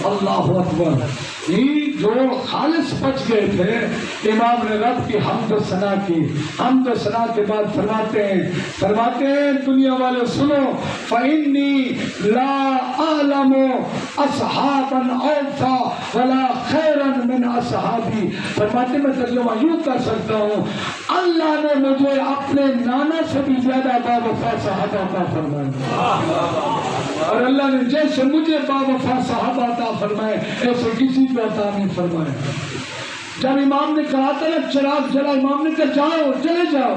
اللہ اکبر. یہ جو خالص بچ گئے تھے امام نے رب کی حمد و ثنا کی. حمد و ثنا کے بعد فرماتے ہیں دنیا والے سنو فإنی لا أعلم أصحابا أوفى ولا خيرا من أصحابي. فرماتے میں ترجمہ یوں کر سکتا ہوں اللہ نے مجھے اپنے نانا سے بھی زیادہ باوفا صحابہ عطا فرمائے اور اللہ نے جیسے مجھے باوفا صحابہ عطا فرمائے ایسے کسی کو عطا نہیں فرمائے. جب امام نے کہا تھا نا چراغ جلا امام نے کہا جاؤ چلے جاؤ.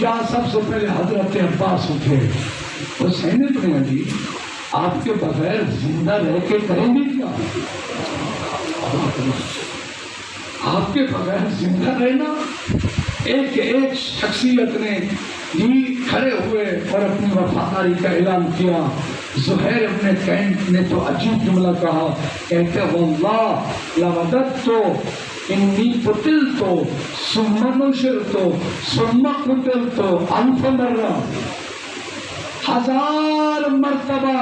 یہاں سب سے پہلے حضرت عباس اٹھے. حسین ابن علی آپ کے بغیر زندہ رہ کے کریں گے کیا؟ آپ کے بغیر زندہ رہنا. ایک ایک شخصیت نے یہ کھڑے ہوئے اور اپنی وفاداری کا اعلان کیا. زہیر ابن کینٹ نے تو عجیب جملہ کہا, کہتے واللہ لوددت انی قتلت ثم نشرت ثم قتلت الف مرہ. 1000 مرتبہ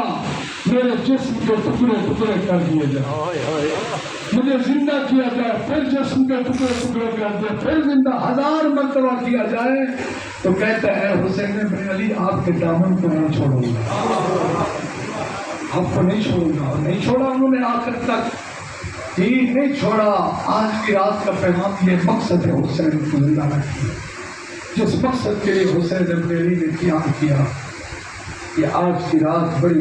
میرے جسم کے ٹکڑے ٹکڑے کر دیے جائے, مجھے زندہ کیا جائے, پھر جسم کے ٹکڑے ٹکڑے کر دے, پھر زندہ 1000 مرتبہ کیا جائے. تو کہتا ہے حسین بن علی آپ کے دامن کو نہیں چھوڑوں گا, آپ کو نہیں چھوڑوں گا. نہیں چھوڑا انہوں نے آخر تک, نہیں چھوڑا. آج کی رات کا پیغام یہ مقصد ہے حسین کو زندہ رکھنا. جس مقصد کے لیے حسین بن علی نے قیام کیا, یہ آج کی رات بڑی